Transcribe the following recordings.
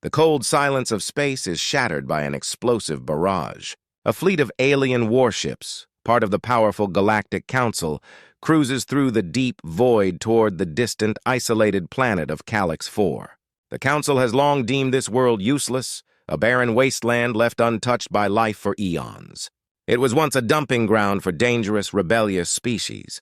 The cold silence of space is shattered by an explosive barrage. A fleet of alien warships, part of the powerful Galactic Council, cruises through the deep void toward the distant, isolated planet of Calyx 4. The Council has long deemed this world useless, a barren wasteland left untouched by life for eons. It was once a dumping ground for dangerous, rebellious species.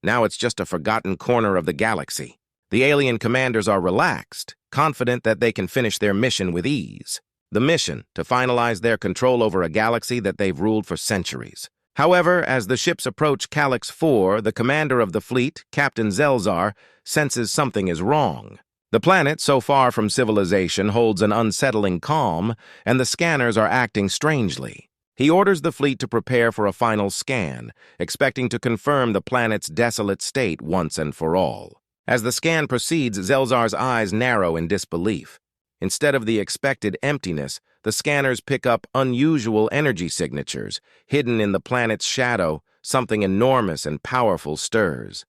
Now it's just a forgotten corner of the galaxy. The alien commanders are relaxed, confident that they can finish their mission with ease. The mission, to finalize their control over a galaxy that they've ruled for centuries. However, as the ships approach Calyx 4, the commander of the fleet, Captain Zelzar, senses something is wrong. The planet, so far from civilization, holds an unsettling calm, and the scanners are acting strangely. He orders the fleet to prepare for a final scan, expecting to confirm the planet's desolate state once and for all. As the scan proceeds, Zelzar's eyes narrow in disbelief. Instead of the expected emptiness, the scanners pick up unusual energy signatures. Hidden in the planet's shadow, something enormous and powerful stirs.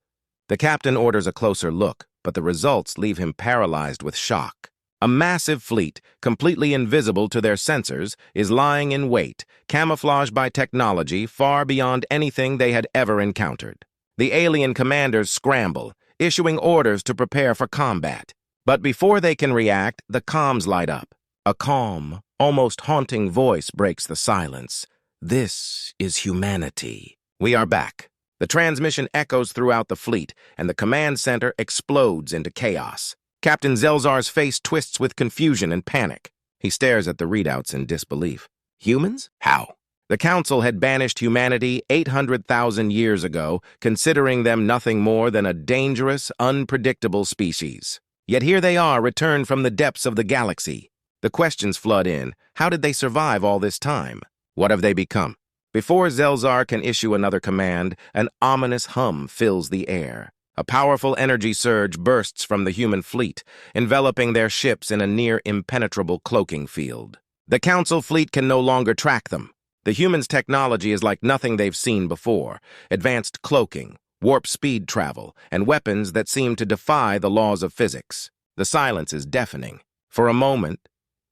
The captain orders a closer look, but the results leave him paralyzed with shock. A massive fleet, completely invisible to their sensors, is lying in wait, camouflaged by technology far beyond anything they had ever encountered. The alien commanders scramble, issuing orders to prepare for combat. But before they can react, the comms light up. A calm, almost haunting voice breaks the silence. "This is humanity. We are back." The transmission echoes throughout the fleet, and the command center explodes into chaos. Captain Zelzar's face twists with confusion and panic. He stares at the readouts in disbelief. Humans? How? The Council had banished humanity 800,000 years ago, considering them nothing more than a dangerous, unpredictable species. Yet here they are, returned from the depths of the galaxy. The questions flood in. How did they survive all this time? What have they become? Before Zelzar can issue another command, an ominous hum fills the air. A powerful energy surge bursts from the human fleet, enveloping their ships in a near-impenetrable cloaking field. The Council fleet can no longer track them. The humans' technology is like nothing they've seen before. Advanced cloaking, warp speed travel, and weapons that seem to defy the laws of physics. The silence is deafening. For a moment,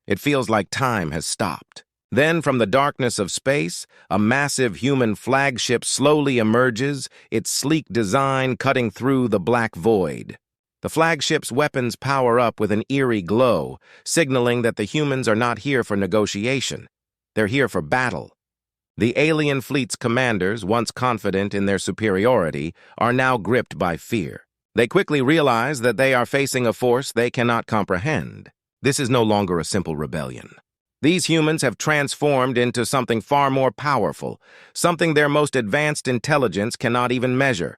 it feels like time has stopped. Then, from the darkness of space, a massive human flagship slowly emerges, its sleek design cutting through the black void. The flagship's weapons power up with an eerie glow, signaling that the humans are not here for negotiation. They're here for battle. The alien fleet's commanders, once confident in their superiority, are now gripped by fear. They quickly realize that they are facing a force they cannot comprehend. This is no longer a simple rebellion. These humans have transformed into something far more powerful, something their most advanced intelligence cannot even measure.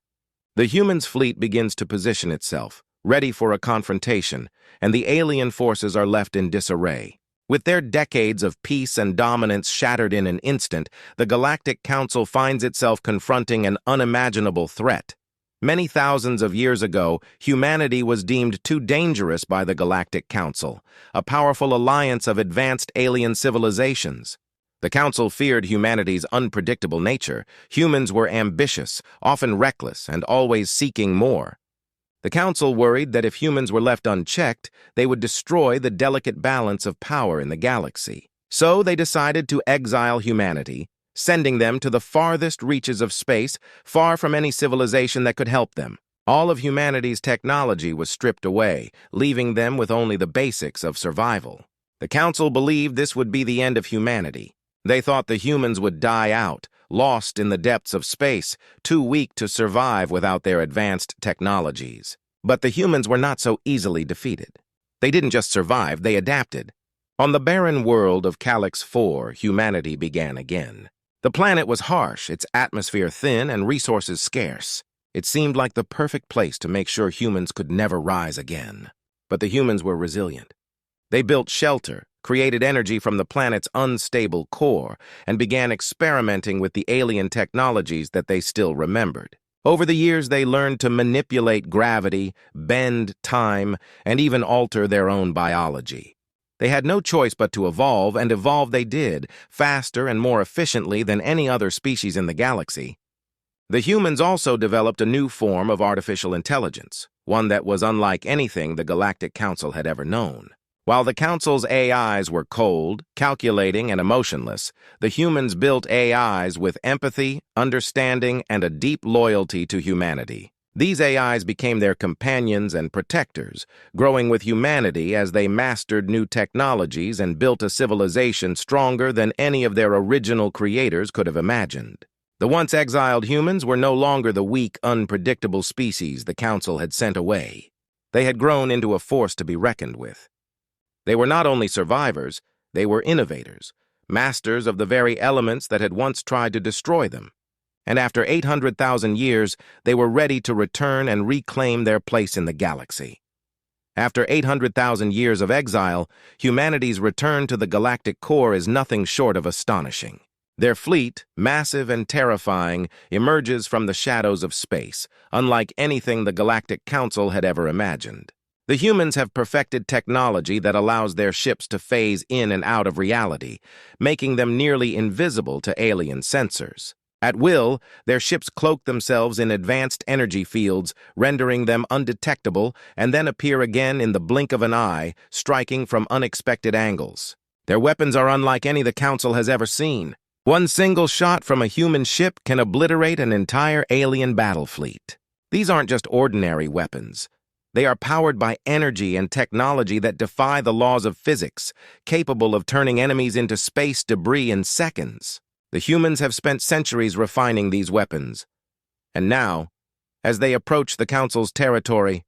The humans' fleet begins to position itself, ready for a confrontation, and the alien forces are left in disarray. With their decades of peace and dominance shattered in an instant, the Galactic Council finds itself confronting an unimaginable threat. Many thousands of years ago, humanity was deemed too dangerous by the Galactic Council, a powerful alliance of advanced alien civilizations. The Council feared humanity's unpredictable nature. Humans were ambitious, often reckless, and always seeking more. The Council worried that if humans were left unchecked, they would destroy the delicate balance of power in the galaxy. So they decided to exile humanity, sending them to the farthest reaches of space, far from any civilization that could help them. All of humanity's technology was stripped away, leaving them with only the basics of survival. The Council believed this would be the end of humanity. They thought the humans would die out, lost in the depths of space, too weak to survive without their advanced technologies. But the humans were not so easily defeated. They didn't just survive, they adapted. On the barren world of Calyx 4, humanity began again. The planet was harsh, its atmosphere thin, and resources scarce. It seemed like the perfect place to make sure humans could never rise again. But the humans were resilient. They built shelter, created energy from the planet's unstable core, and began experimenting with the alien technologies that they still remembered. Over the years, they learned to manipulate gravity, bend time, and even alter their own biology. They had no choice but to evolve, and evolve they did, faster and more efficiently than any other species in the galaxy. The humans also developed a new form of artificial intelligence, one that was unlike anything the Galactic Council had ever known. While the Council's AIs were cold, calculating, and emotionless, the humans built AIs with empathy, understanding, and a deep loyalty to humanity. These AIs became their companions and protectors, growing with humanity as they mastered new technologies and built a civilization stronger than any of their original creators could have imagined. The once exiled humans were no longer the weak, unpredictable species the Council had sent away. They had grown into a force to be reckoned with. They were not only survivors, they were innovators, masters of the very elements that had once tried to destroy them. And after 800,000 years, they were ready to return and reclaim their place in the galaxy. After 800,000 years of exile, humanity's return to the galactic core is nothing short of astonishing. Their fleet, massive and terrifying, emerges from the shadows of space, unlike anything the Galactic Council had ever imagined. The humans have perfected technology that allows their ships to phase in and out of reality, making them nearly invisible to alien sensors. At will, their ships cloak themselves in advanced energy fields, rendering them undetectable, and then appear again in the blink of an eye, striking from unexpected angles. Their weapons are unlike any the Council has ever seen. One single shot from a human ship can obliterate an entire alien battle fleet. These aren't just ordinary weapons. They are powered by energy and technology that defy the laws of physics, capable of turning enemies into space debris in seconds. The humans have spent centuries refining these weapons. And now, as they approach the Council's territory,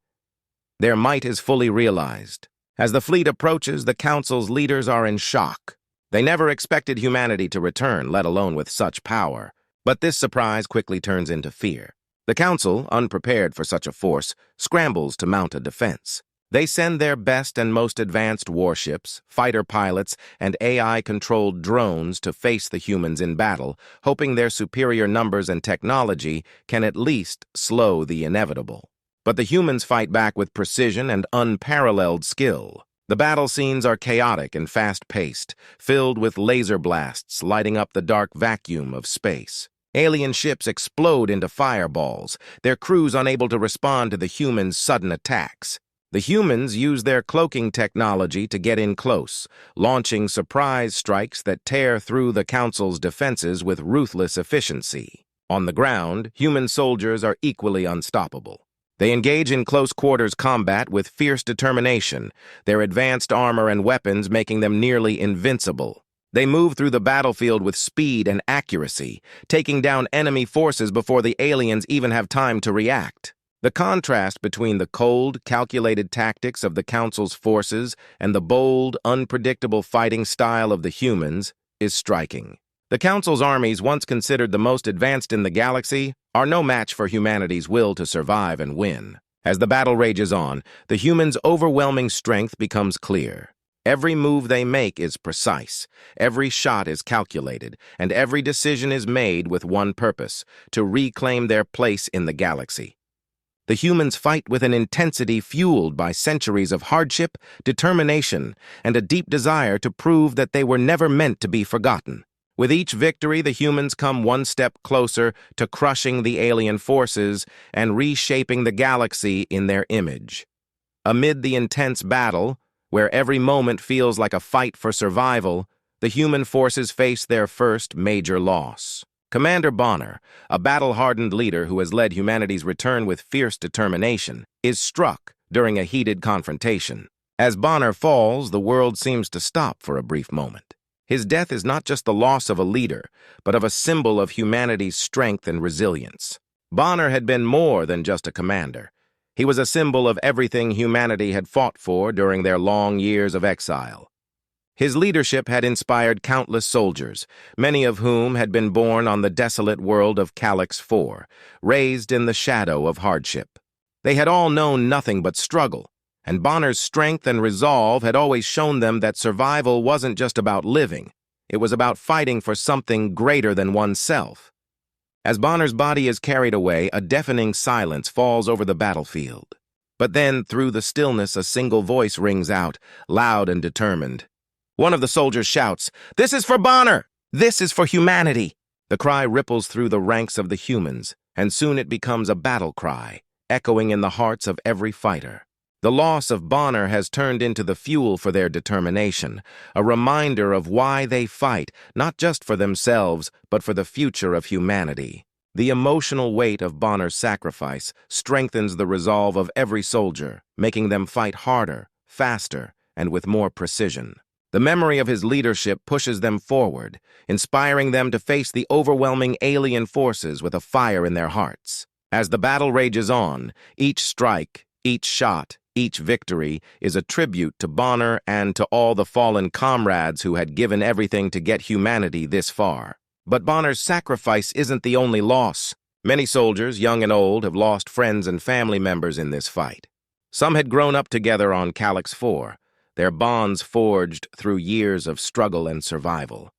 their might is fully realized. As the fleet approaches, the Council's leaders are in shock. They never expected humanity to return, let alone with such power. But this surprise quickly turns into fear. The Council, unprepared for such a force, scrambles to mount a defense. They send their best and most advanced warships, fighter pilots, and AI-controlled drones to face the humans in battle, hoping their superior numbers and technology can at least slow the inevitable. But the humans fight back with precision and unparalleled skill. The battle scenes are chaotic and fast-paced, filled with laser blasts lighting up the dark vacuum of space. Alien ships explode into fireballs, their crews unable to respond to the humans' sudden attacks. The humans use their cloaking technology to get in close, launching surprise strikes that tear through the Council's defenses with ruthless efficiency. On the ground, human soldiers are equally unstoppable. They engage in close-quarters combat with fierce determination, their advanced armor and weapons making them nearly invincible. They move through the battlefield with speed and accuracy, taking down enemy forces before the aliens even have time to react. The contrast between the cold, calculated tactics of the Council's forces and the bold, unpredictable fighting style of the humans is striking. The Council's armies, once considered the most advanced in the galaxy, are no match for humanity's will to survive and win. As the battle rages on, the humans' overwhelming strength becomes clear. Every move they make is precise, every shot is calculated, and every decision is made with one purpose: to reclaim their place in the galaxy. The humans fight with an intensity fueled by centuries of hardship, determination, and a deep desire to prove that they were never meant to be forgotten. With each victory, the humans come one step closer to crushing the alien forces and reshaping the galaxy in their image. Amid the intense battle, where every moment feels like a fight for survival, the human forces face their first major loss. Commander Bonner, a battle-hardened leader who has led humanity's return with fierce determination, is struck during a heated confrontation. As Bonner falls, the world seems to stop for a brief moment. His death is not just the loss of a leader, but of a symbol of humanity's strength and resilience. Bonner had been more than just a commander. He was a symbol of everything humanity had fought for during their long years of exile. His leadership had inspired countless soldiers, many of whom had been born on the desolate world of Calyx IV, raised in the shadow of hardship. They had all known nothing but struggle, and Bonner's strength and resolve had always shown them that survival wasn't just about living. It was about fighting for something greater than oneself. As Bonner's body is carried away, a deafening silence falls over the battlefield. But then, through the stillness, a single voice rings out, loud and determined. One of the soldiers shouts, "This is for Bonner! This is for humanity!" The cry ripples through the ranks of the humans, and soon it becomes a battle cry, echoing in the hearts of every fighter. The loss of Bonner has turned into the fuel for their determination, a reminder of why they fight, not just for themselves, but for the future of humanity. The emotional weight of Bonner's sacrifice strengthens the resolve of every soldier, making them fight harder, faster, and with more precision. The memory of his leadership pushes them forward, inspiring them to face the overwhelming alien forces with a fire in their hearts. As the battle rages on, each strike, each shot, each victory is a tribute to Bonner and to all the fallen comrades who had given everything to get humanity this far. But Bonner's sacrifice isn't the only loss. Many soldiers, young and old, have lost friends and family members in this fight. Some had grown up together on Calyx 4, their bonds forged through years of struggle and survival.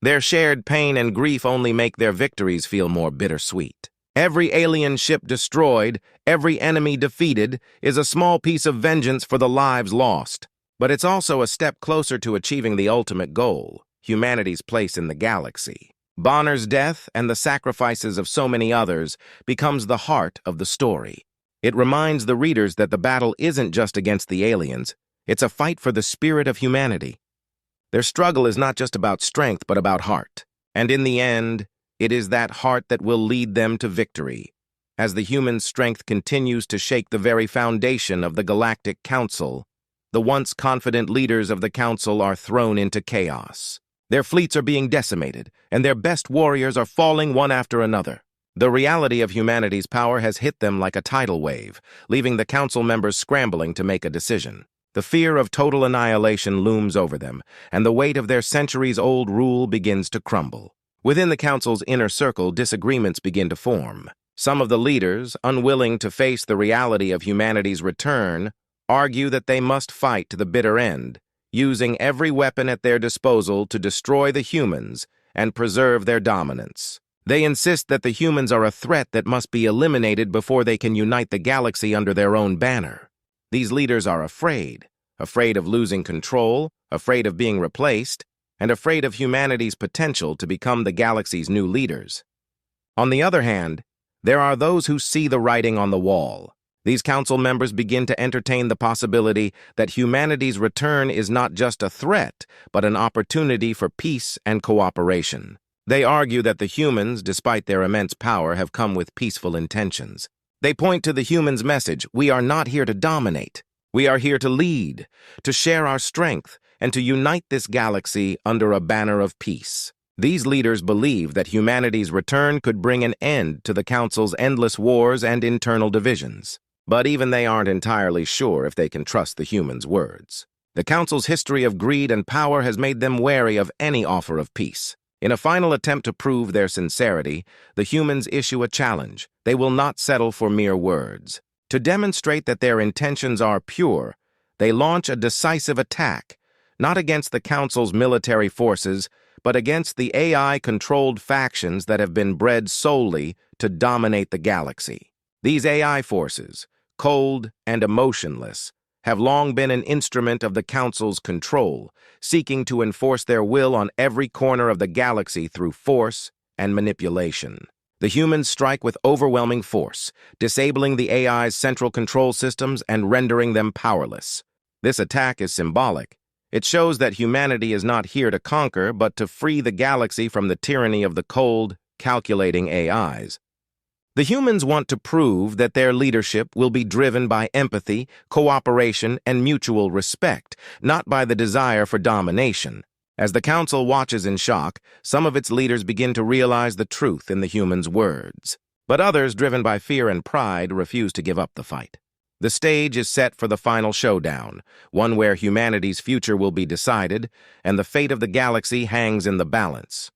Their shared pain and grief only make their victories feel more bittersweet. Every alien ship destroyed, every enemy defeated, is a small piece of vengeance for the lives lost. But it's also a step closer to achieving the ultimate goal, humanity's place in the galaxy. Bonner's death and the sacrifices of so many others becomes the heart of the story. It reminds the readers that the battle isn't just against the aliens, it's a fight for the spirit of humanity. Their struggle is not just about strength, but about heart. And in the end, it is that heart that will lead them to victory. As the human strength continues to shake the very foundation of the Galactic Council, the once confident leaders of the Council are thrown into chaos. Their fleets are being decimated, and their best warriors are falling one after another. The reality of humanity's power has hit them like a tidal wave, leaving the Council members scrambling to make a decision. The fear of total annihilation looms over them, and the weight of their centuries-old rule begins to crumble. Within the Council's inner circle, disagreements begin to form. Some of the leaders, unwilling to face the reality of humanity's return, argue that they must fight to the bitter end, using every weapon at their disposal to destroy the humans and preserve their dominance. They insist that the humans are a threat that must be eliminated before they can unite the galaxy under their own banner. These leaders are afraid of losing control, afraid of being replaced, and afraid of humanity's potential to become the galaxy's new leaders. On the other hand, there are those who see the writing on the wall. These council members begin to entertain the possibility that humanity's return is not just a threat, but an opportunity for peace and cooperation. They argue that the humans, despite their immense power, have come with peaceful intentions. They point to the humans' message: we are not here to dominate. We are here to lead, to share our strength, and to unite this galaxy under a banner of peace. These leaders believe that humanity's return could bring an end to the Council's endless wars and internal divisions. But even they aren't entirely sure if they can trust the humans' words. The Council's history of greed and power has made them wary of any offer of peace. In a final attempt to prove their sincerity, the humans issue a challenge. They will not settle for mere words. To demonstrate that their intentions are pure, they launch a decisive attack, not against the Council's military forces, but against the AI-controlled factions that have been bred solely to dominate the galaxy. These AI forces, cold and emotionless, have long been an instrument of the Council's control, seeking to enforce their will on every corner of the galaxy through force and manipulation. The humans strike with overwhelming force, disabling the AI's central control systems and rendering them powerless. This attack is symbolic. It shows that humanity is not here to conquer, but to free the galaxy from the tyranny of the cold, calculating AIs. The humans want to prove that their leadership will be driven by empathy, cooperation, and mutual respect, not by the desire for domination. As the Council watches in shock, some of its leaders begin to realize the truth in the humans' words. But others, driven by fear and pride, refuse to give up the fight. The stage is set for the final showdown, one where humanity's future will be decided, and the fate of the galaxy hangs in the balance.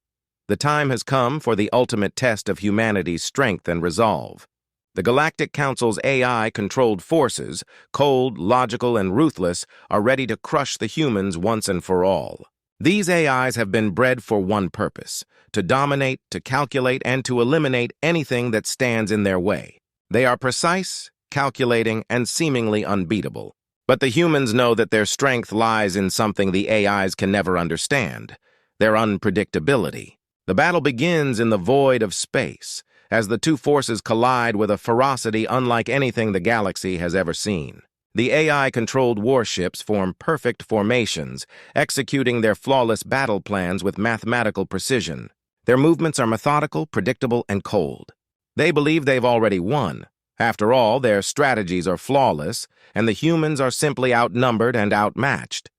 The time has come for the ultimate test of humanity's strength and resolve. The Galactic Council's AI-controlled forces, cold, logical, and ruthless, are ready to crush the humans once and for all. These AIs have been bred for one purpose: to dominate, to calculate, and to eliminate anything that stands in their way. They are precise, calculating, and seemingly unbeatable. But the humans know that their strength lies in something the AIs can never understand: their unpredictability. The battle begins in the void of space, as the two forces collide with a ferocity unlike anything the galaxy has ever seen. The AI-controlled warships form perfect formations, executing their flawless battle plans with mathematical precision. Their movements are methodical, predictable, and cold. They believe they've already won. After all, their strategies are flawless, and the humans are simply outnumbered and outmatched.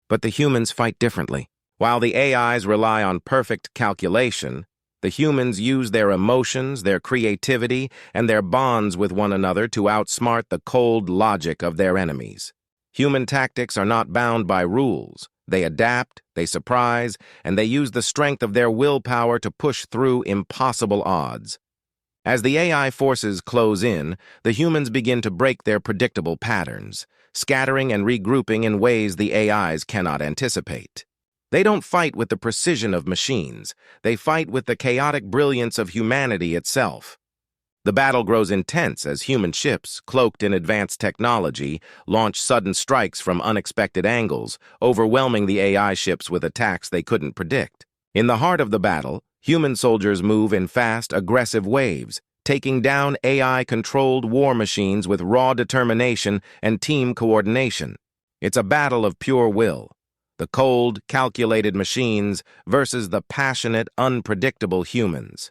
But the humans fight differently. While the AIs rely on perfect calculation, the humans use their emotions, their creativity, and their bonds with one another to outsmart the cold logic of their enemies. Human tactics are not bound by rules. They adapt, they surprise, and they use the strength of their willpower to push through impossible odds. As the AI forces close in, the humans begin to break their predictable patterns, scattering and regrouping in ways the AIs cannot anticipate. They don't fight with the precision of machines. They fight with the chaotic brilliance of humanity itself. The battle grows intense as human ships, cloaked in advanced technology, launch sudden strikes from unexpected angles, overwhelming the AI ships with attacks they couldn't predict. In the heart of the battle, human soldiers move in fast, aggressive waves, taking down AI-controlled war machines with raw determination and team coordination. It's a battle of pure will. The cold, calculated machines versus the passionate, unpredictable humans.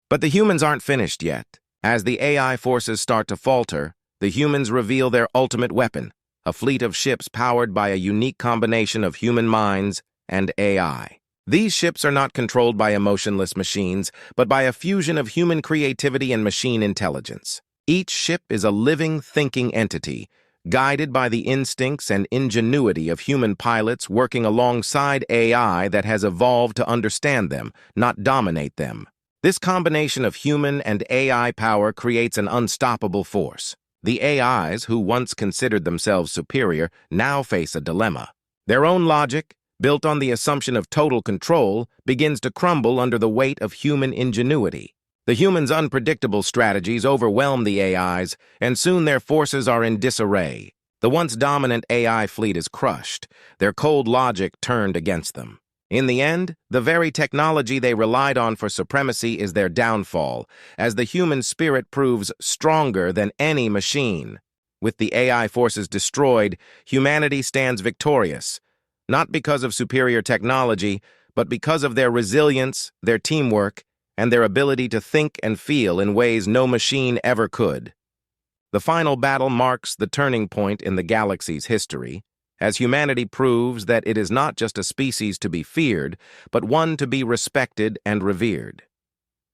But the humans aren't finished yet. As the AI forces start to falter, the humans reveal their ultimate weapon, a fleet of ships powered by a unique combination of human minds and AI. These ships are not controlled by emotionless machines, but by a fusion of human creativity and machine intelligence. Each ship is a living, thinking entity, guided by the instincts and ingenuity of human pilots working alongside AI that has evolved to understand them, not dominate them. This combination of human and AI power creates an unstoppable force. The AIs, who once considered themselves superior, now face a dilemma. Their own logic, built on the assumption of total control, begins to crumble under the weight of human ingenuity. The humans' unpredictable strategies overwhelm the AIs, and soon their forces are in disarray. The once dominant AI fleet is crushed, their cold logic turned against them. In the end, the very technology they relied on for supremacy is their downfall, as the human spirit proves stronger than any machine. With the AI forces destroyed, humanity stands victorious, not because of superior technology, but because of their resilience, their teamwork, and their ability to think and feel in ways no machine ever could. The final battle marks the turning point in the galaxy's history, as humanity proves that it is not just a species to be feared, but one to be respected and revered.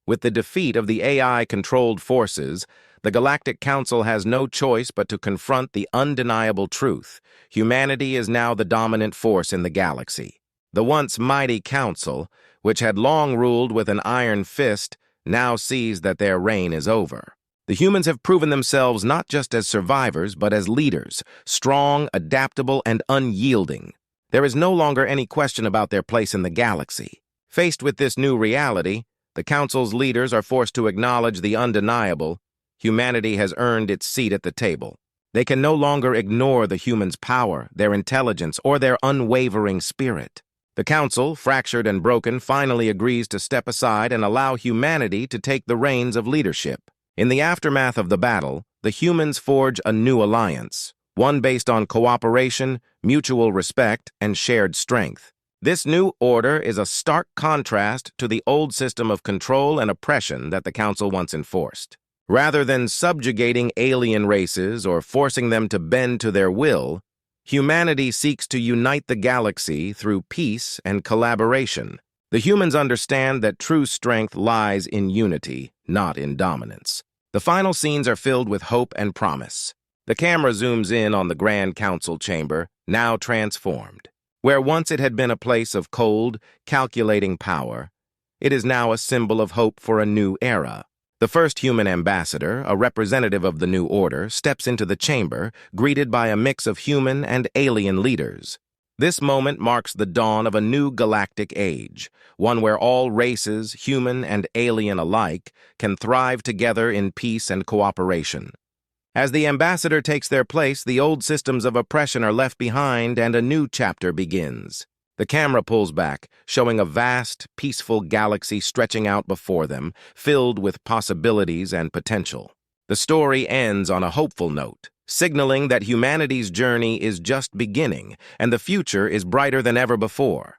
With the defeat of the AI-controlled forces, the Galactic Council has no choice but to confront the undeniable truth. Humanity is now the dominant force in the galaxy. The once mighty Council, which had long ruled with an iron fist, now sees that their reign is over. The humans have proven themselves not just as survivors, but as leaders, strong, adaptable, and unyielding. There is no longer any question about their place in the galaxy. Faced with this new reality, the Council's leaders are forced to acknowledge the undeniable. Humanity has earned its seat at the table. They can no longer ignore the humans' power, their intelligence, or their unwavering spirit. The Council, fractured and broken, finally agrees to step aside and allow humanity to take the reins of leadership. In the aftermath of the battle, the humans forge a new alliance, one based on cooperation, mutual respect, and shared strength. This new order is a stark contrast to the old system of control and oppression that the Council once enforced. Rather than subjugating alien races or forcing them to bend to their will, humanity seeks to unite the galaxy through peace and collaboration. The humans understand that true strength lies in unity, not in dominance. The final scenes are filled with hope and promise. The camera zooms in on the Grand Council chamber, now transformed. Where once it had been a place of cold, calculating power, it is now a symbol of hope for a new era. The first human ambassador, a representative of the new order, steps into the chamber, greeted by a mix of human and alien leaders. This moment marks the dawn of a new galactic age, one where all races, human and alien alike, can thrive together in peace and cooperation. As the ambassador takes their place, the old systems of oppression are left behind and a new chapter begins. The camera pulls back, showing a vast, peaceful galaxy stretching out before them, filled with possibilities and potential. The story ends on a hopeful note. signaling that humanity's journey is just beginning and the future is brighter than ever before.